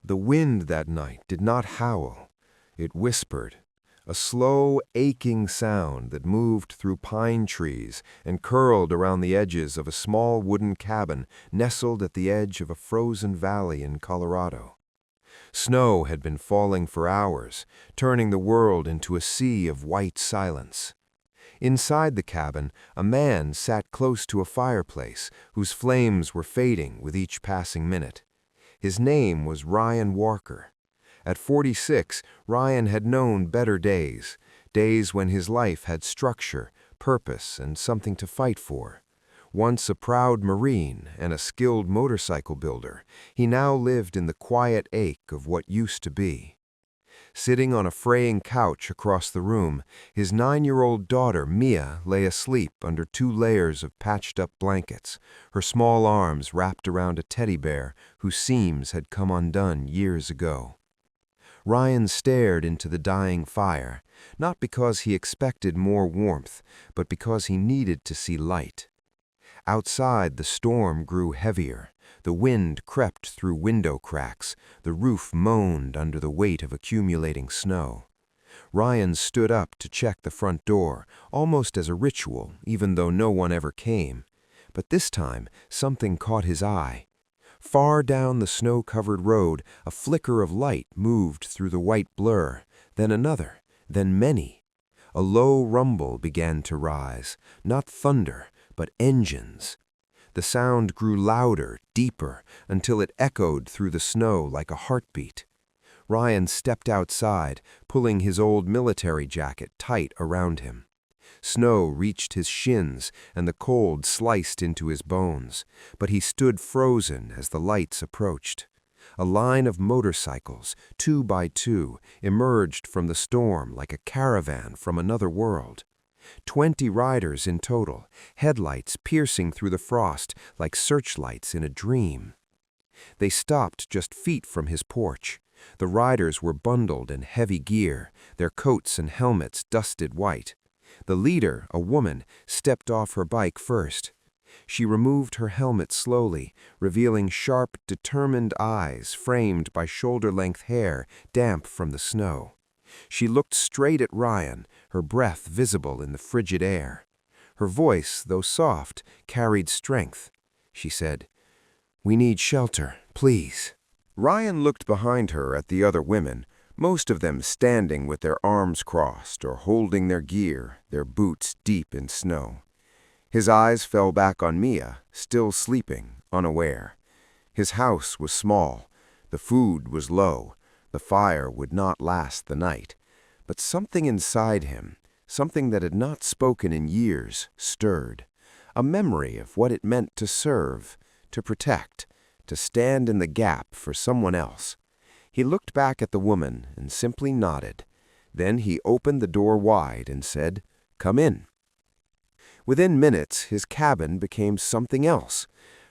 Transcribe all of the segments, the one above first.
The wind that night did not howl. It whispered, a slow, aching sound that moved through pine trees and curled around the edges of a small wooden cabin nestled at the edge of a frozen valley in Colorado. Snow had been falling for hours, turning the world into a sea of white silence. Inside the cabin, a man sat close to a fireplace whose flames were fading with each passing minute. His name was Ryan Walker. At 46, Ryan had known better days, days when his life had structure, purpose, and something to fight for. Once a proud Marine and a skilled motorcycle builder, he now lived in the quiet ache of what used to be. Sitting on a fraying couch across the room, his 9-year-old daughter, Mia, lay asleep under 2 layers of patched-up blankets, her small arms wrapped around a teddy bear whose seams had come undone years ago. Ryan stared into the dying fire, not because he expected more warmth, but because he needed to see light. Outside, the storm grew heavier. The wind crept through window cracks. The roof moaned under the weight of accumulating snow. Ryan stood up to check the front door, almost as a ritual, even though no one ever came. But this time, something caught his eye. Far down the snow-covered road, a flicker of light moved through the white blur, then another, then many. A low rumble began to rise, not thunder, but engines. The sound grew louder, deeper, until it echoed through the snow like a heartbeat. Ryan stepped outside, pulling his old military jacket tight around him. Snow reached his shins, and the cold sliced into his bones, but he stood frozen as the lights approached. A line of motorcycles, 2 by 2, emerged from the storm like a caravan from another world. 20 riders in total, headlights piercing through the frost like searchlights in a dream. They stopped just feet from his porch. The riders were bundled in heavy gear, their coats and helmets dusted white. The leader, a woman, stepped off her bike first. She removed her helmet slowly, revealing sharp, determined eyes framed by shoulder-length hair damp from the snow. She looked straight at Ryan, her breath visible in the frigid air. Her voice, though soft, carried strength. She said, "We need shelter, please." Ryan looked behind her at the other women, most of them standing with their arms crossed or holding their gear, their boots deep in snow. His eyes fell back on Mia, still sleeping, unaware. His house was small. The food was low. The fire would not last the night. But something inside him, something that had not spoken in years, stirred. A memory of what it meant to serve, to protect, to stand in the gap for someone else. He looked back at the woman and simply nodded. Then he opened the door wide and said, "Come in." Within minutes, his cabin became something else.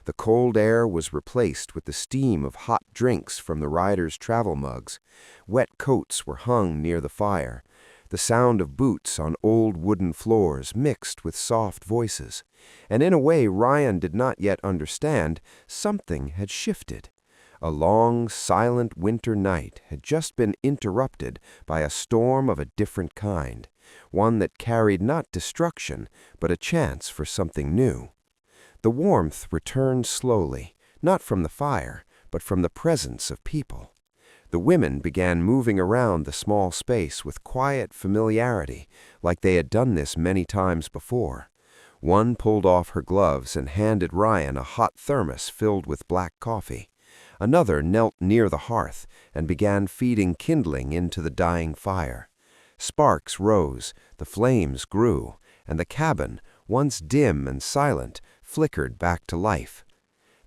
The cold air was replaced with the steam of hot drinks from the riders' travel mugs. Wet coats were hung near the fire. The sound of boots on old wooden floors mixed with soft voices. And in a way Ryan did not yet understand, something had shifted. A long, silent winter night had just been interrupted by a storm of a different kind, one that carried not destruction, but a chance for something new. The warmth returned slowly, not from the fire, but from the presence of people. The women began moving around the small space with quiet familiarity, like they had done this many times before. One pulled off her gloves and handed Ryan a hot thermos filled with black coffee. Another knelt near the hearth and began feeding kindling into the dying fire. Sparks rose, the flames grew, and the cabin, once dim and silent, flickered back to life.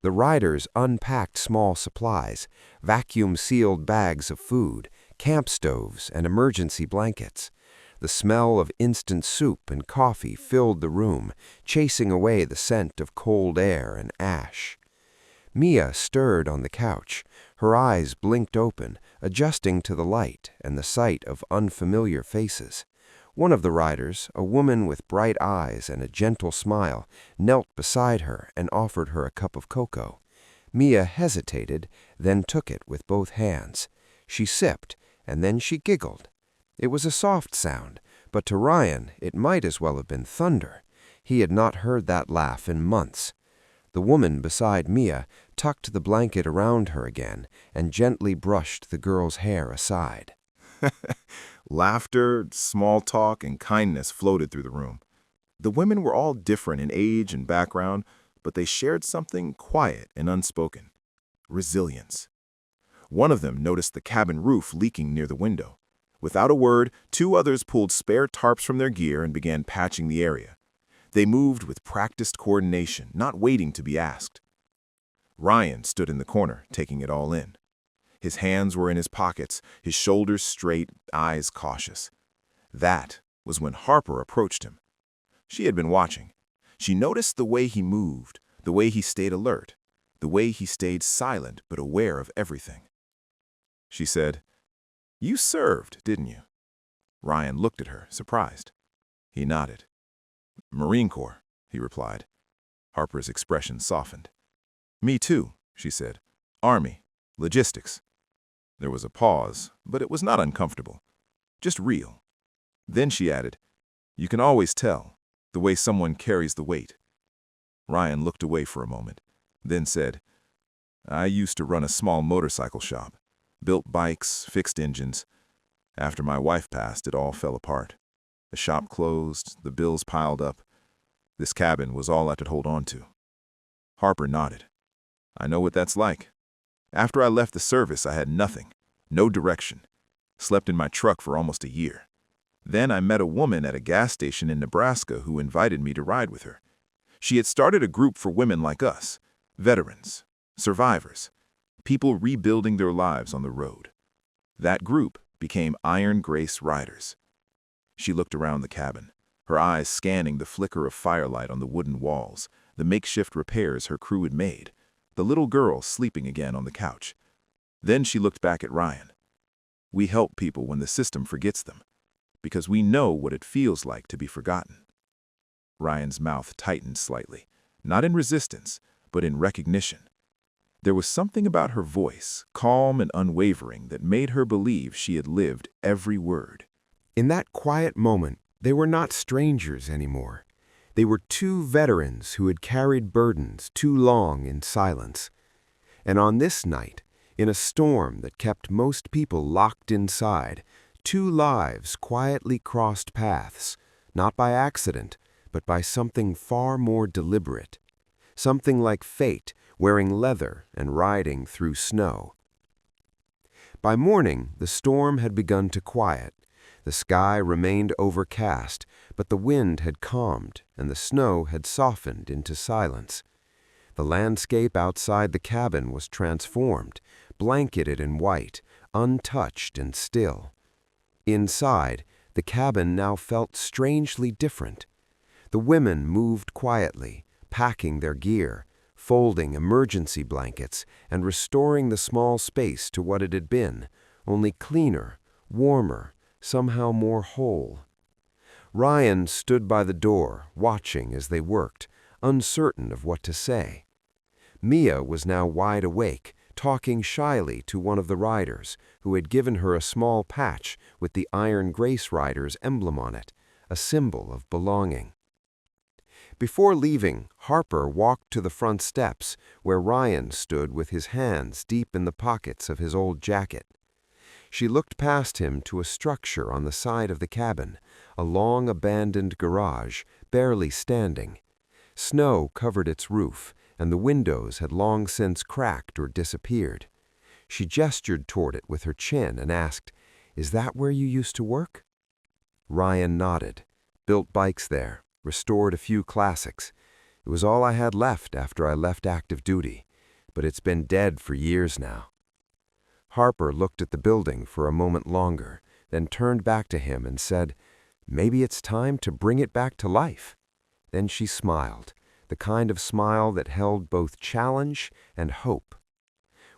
The riders unpacked small supplies, vacuum-sealed bags of food, camp stoves, and emergency blankets. The smell of instant soup and coffee filled the room, chasing away the scent of cold air and ash. Mia stirred on the couch. Her eyes blinked open, adjusting to the light and the sight of unfamiliar faces. One of the riders, a woman with bright eyes and a gentle smile, knelt beside her and offered her a cup of cocoa. Mia hesitated, then took it with both hands. She sipped, and then she giggled. It was a soft sound, but to Ryan it might as well have been thunder. He had not heard that laugh in months. The woman beside Mia tucked the blanket around her again and gently brushed the girl's hair aside. Laughter, small talk, and kindness floated through the room. The women were all different in age and background, but they shared something quiet and unspoken: resilience. One of them noticed the cabin roof leaking near the window. Without a word, two others pulled spare tarps from their gear and began patching the area. They moved with practiced coordination, not waiting to be asked. Ryan stood in the corner, taking it all in. His hands were in his pockets, his shoulders straight, eyes cautious. That was when Harper approached him. She had been watching. She noticed the way he moved, the way he stayed alert, the way he stayed silent but aware of everything. She said, "You served, didn't you?" Ryan looked at her, surprised. He nodded. "Marine Corps," he replied. Harper's expression softened. "Me too," she said. "Army, logistics." There was a pause, but it was not uncomfortable, just real. Then she added, "You can always tell, the way someone carries the weight." Ryan looked away for a moment, then said, "I used to run a small motorcycle shop, built bikes, fixed engines. After my wife passed, it all fell apart. The shop closed, the bills piled up. This cabin was all I could hold on to." Harper nodded. "I know what that's like. After I left the service, I had nothing, no direction. Slept in my truck for almost a year. Then I met a woman at a gas station in Nebraska who invited me to ride with her. She had started a group for women like us, veterans, survivors, people rebuilding their lives on the road. That group became Iron Grace Riders." She looked around the cabin, her eyes scanning the flicker of firelight on the wooden walls, the makeshift repairs her crew had made, the little girl sleeping again on the couch. Then she looked back at Ryan. "We help people when the system forgets them, because we know what it feels like to be forgotten." Ryan's mouth tightened slightly, not in resistance, but in recognition. There was something about her voice, calm and unwavering, that made her believe she had lived every word. In that quiet moment, they were not strangers anymore. They were two veterans who had carried burdens too long in silence. And on this night, in a storm that kept most people locked inside, two lives quietly crossed paths, not by accident, but by something far more deliberate. Something like fate wearing leather and riding through snow. By morning, the storm had begun to quiet. The sky remained overcast, but the wind had calmed and the snow had softened into silence. The landscape outside the cabin was transformed, blanketed in white, untouched and still. Inside, the cabin now felt strangely different. The women moved quietly, packing their gear, folding emergency blankets, and restoring the small space to what it had been, only cleaner, warmer, somehow more whole. Ryan stood by the door, watching as they worked, uncertain of what to say. Mia was now wide awake, talking shyly to one of the riders, who had given her a small patch with the Iron Grace Riders emblem on it, a symbol of belonging. Before leaving, Harper walked to the front steps, where Ryan stood with his hands deep in the pockets of his old jacket. She looked past him to a structure on the side of the cabin, a long abandoned garage, barely standing. Snow covered its roof, and the windows had long since cracked or disappeared. She gestured toward it with her chin and asked, "Is that where you used to work?" Ryan nodded. "Built bikes there, restored a few classics. It was all I had left after I left active duty, but it's been dead for years now." Harper looked at the building for a moment longer, then turned back to him and said, "Maybe it's time to bring it back to life." Then she smiled, the kind of smile that held both challenge and hope.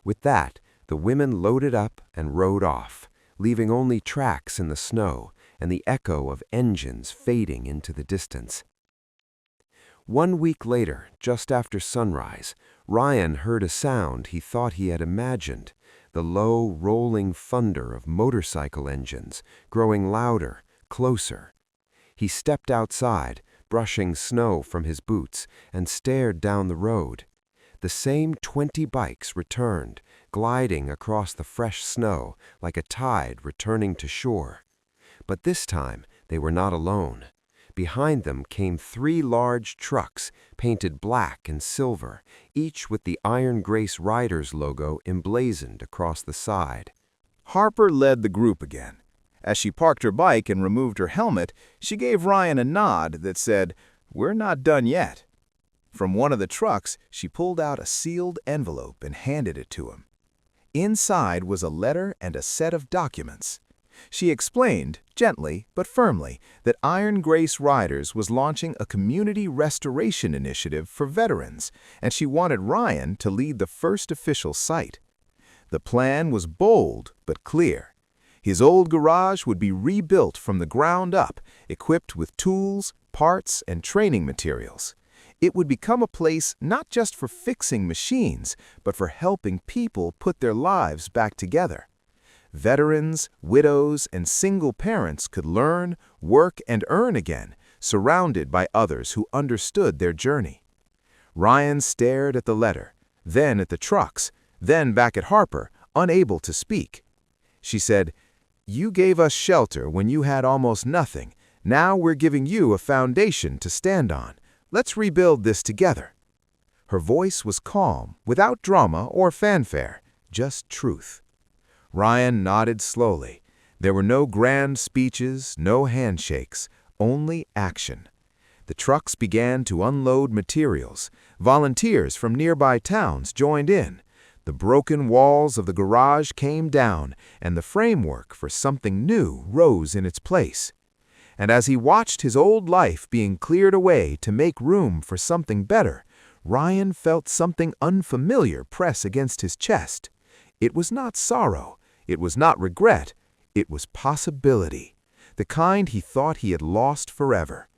With that, the women loaded up and rode off, leaving only tracks in the snow and the echo of engines fading into the distance. 1 week later, just after sunrise, Ryan heard a sound he thought he had imagined, the low, rolling thunder of motorcycle engines, growing louder, closer. He stepped outside, brushing snow from his boots, and stared down the road. The same 20 bikes returned, gliding across the fresh snow like a tide returning to shore. But this time, they were not alone. Behind them came 3 large trucks, painted black and silver, each with the Iron Grace Riders logo emblazoned across the side. Harper led the group again. As she parked her bike and removed her helmet, she gave Ryan a nod that said, "We're not done yet." From one of the trucks, she pulled out a sealed envelope and handed it to him. Inside was a letter and a set of documents. She explained, gently but firmly, that Iron Grace Riders was launching a community restoration initiative for veterans, and she wanted Ryan to lead the first official site. The plan was bold but clear. His old garage would be rebuilt from the ground up, equipped with tools, parts, and training materials. It would become a place not just for fixing machines, but for helping people put their lives back together. Veterans, widows, and single parents could learn, work, and earn again, surrounded by others who understood their journey. Ryan stared at the letter, then at the trucks, then back at Harper, unable to speak. She said, "You gave us shelter when you had almost nothing. Now we're giving you a foundation to stand on. Let's rebuild this together." Her voice was calm, without drama or fanfare, just truth. Ryan nodded slowly. There were no grand speeches, no handshakes, only action. The trucks began to unload materials. Volunteers from nearby towns joined in. The broken walls of the garage came down, and the framework for something new rose in its place. And as he watched his old life being cleared away to make room for something better, Ryan felt something unfamiliar press against his chest. It was not sorrow. It was not regret. It was possibility, the kind he thought he had lost forever.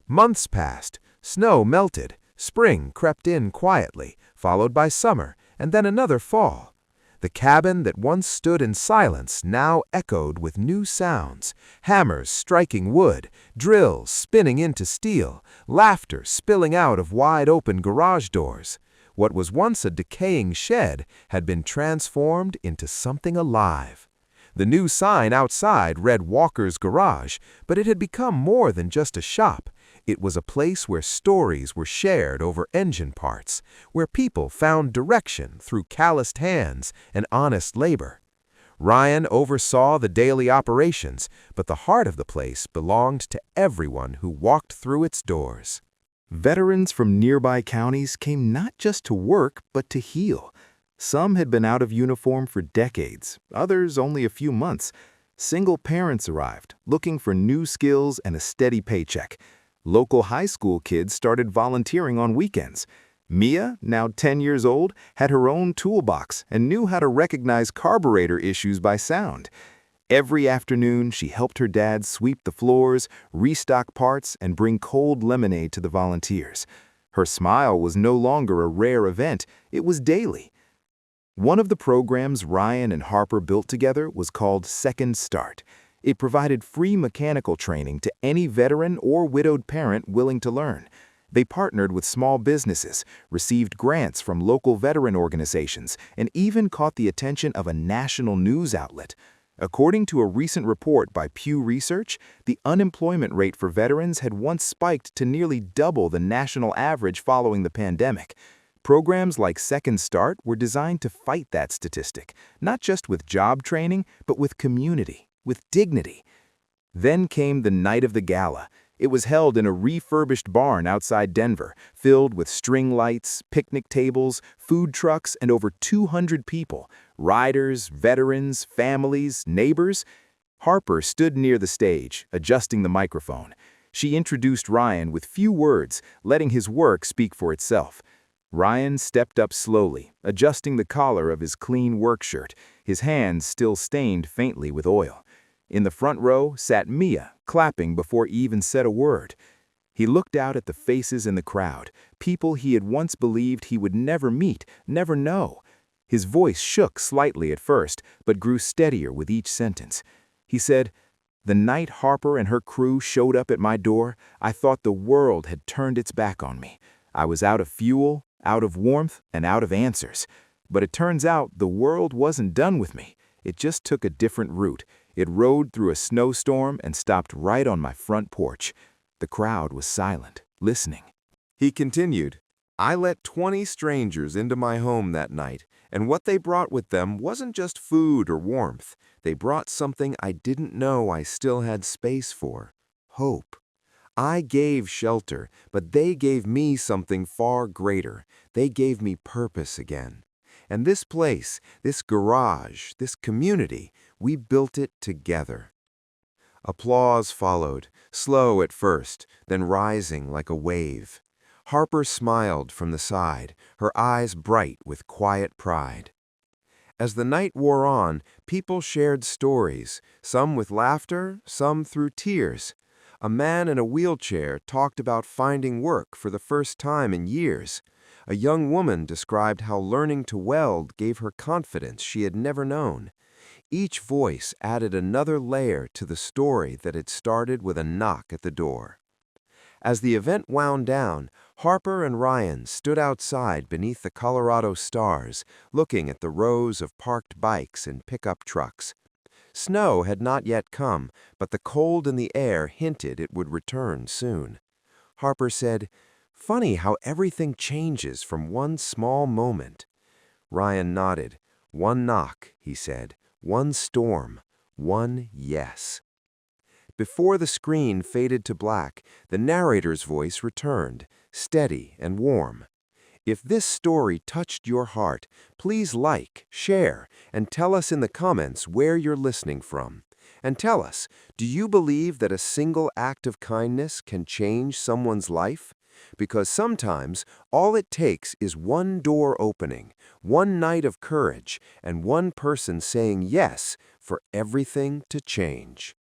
Months passed. Snow melted. Spring crept in quietly, followed by summer, and then another fall. The cabin that once stood in silence now echoed with new sounds, hammers striking wood, drills spinning into steel, laughter spilling out of wide-open garage doors. What was once a decaying shed had been transformed into something alive. The new sign outside read Walker's Garage, but it had become more than just a shop. It was a place where stories were shared over engine parts, where people found direction through calloused hands and honest labor. Ryan oversaw the daily operations, but the heart of the place belonged to everyone who walked through its doors. Veterans from nearby counties came not just to work, but to heal. Some had been out of uniform for decades, others only a few months. Single parents arrived, looking for new skills and a steady paycheck. Local high school kids started volunteering on weekends. Mia, now 10 years old, had her own toolbox and knew how to recognize carburetor issues by sound. Every afternoon, she helped her dad sweep the floors, restock parts, and bring cold lemonade to the volunteers. Her smile was no longer a rare event, it was daily. One of the programs Ryan and Harper built together was called Second Start. It provided free mechanical training to any veteran or widowed parent willing to learn. They partnered with small businesses, received grants from local veteran organizations, and even caught the attention of a national news outlet. According to a recent report by Pew Research, the unemployment rate for veterans had once spiked to nearly double the national average following the pandemic. Programs like Second Start were designed to fight that statistic, not just with job training, but with community, with dignity. Then came the night of the gala. It was held in a refurbished barn outside Denver, filled with string lights, picnic tables, food trucks, and over 200 people, riders, veterans, families, neighbors. Harper stood near the stage, adjusting the microphone. She introduced Ryan with few words, letting his work speak for itself. Ryan stepped up slowly, adjusting the collar of his clean work shirt, his hands still stained faintly with oil. In the front row sat Mia, clapping before he even said a word. He looked out at the faces in the crowd, people he had once believed he would never meet, never know. His voice shook slightly at first, but grew steadier with each sentence. He said, "The night Harper and her crew showed up at my door, I thought the world had turned its back on me. I was out of fuel, out of warmth, and out of answers. But it turns out the world wasn't done with me. It just took a different route. It rode through a snowstorm and stopped right on my front porch." The crowd was silent, listening. He continued, "I let 20 strangers into my home that night, and what they brought with them wasn't just food or warmth. They brought something I didn't know I still had space for: hope. I gave shelter, but they gave me something far greater. They gave me purpose again. And this place, this garage, this community, we built it together." Applause followed, slow at first, then rising like a wave. Harper smiled from the side, her eyes bright with quiet pride. As the night wore on, people shared stories, some with laughter, some through tears. A man in a wheelchair talked about finding work for the first time in years. A young woman described how learning to weld gave her confidence she had never known. Each voice added another layer to the story that had started with a knock at the door. As the event wound down, Harper and Ryan stood outside beneath the Colorado stars, looking at the rows of parked bikes and pickup trucks. Snow had not yet come, but the cold in the air hinted it would return soon. Harper said, "Funny how everything changes from one small moment." Ryan nodded. "One knock," he said. "One storm. One yes." Before the screen faded to black, the narrator's voice returned, steady and warm. If this story touched your heart, please like, share, and tell us in the comments where you're listening from. And tell us, do you believe that a single act of kindness can change someone's life? Because sometimes all it takes is one door opening, one night of courage, and one person saying yes for everything to change.